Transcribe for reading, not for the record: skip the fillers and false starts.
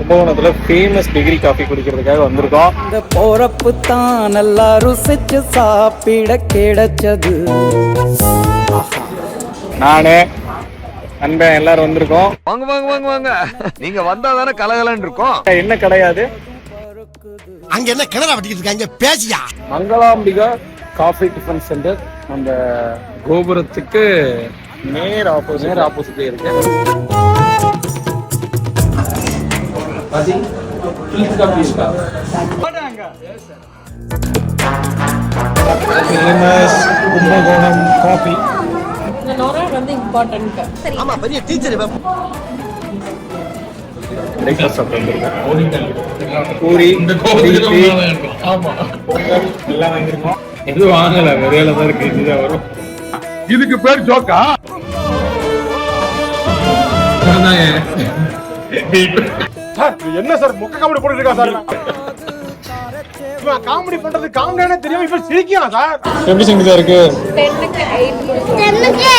கும்பகோணத்துல famous degree coffee குடிக்கிறதுக்காக வந்திருக்கோம். இந்த போறப்பு தான் நல்லா ருசிச்சு சாப்பிட கிடைச்சது. நானு நண்பன் எல்லாரும் வந்திருக்கோம். வாங்க வாங்க வாங்க வாங்க, நீங்க வந்தா தானே கலகலன்னு இருக்கும். என்ன கிடையாது, அங்க என்ன கிணறா வட்டிக்கிட்டு இருக்காங்க பேசியா. மங்களாம்பிகா காஃபி டிஃபன் சென்டர் அந்த கோபுரத்துக்கு நேர் ஆப்போசிட்ல இருக்கு. Famous Kumbakonam coffee. ஆமா பெரிய டீச்சர் பிரேக்ஃபாஸ்ட் சாப்பிட்டு வந்திருக்கோம். பூரி எல்லாம் வாங்கியிருக்கோம். எதுவும் வாங்கல, விரையில தான் இருக்கு. இதுதான் வரும். இதுக்கு பேர் ஜோக்கா? என்ன சார் முக்க காமெடி போட்டுட்டு இருக்கா சார்? காமெடி பண்றது காமெடியான தெரியும், இப்ப சிரிக்கலாம் சார். எப்படி செஞ்சுதான் இருக்கு? 10க்கு 8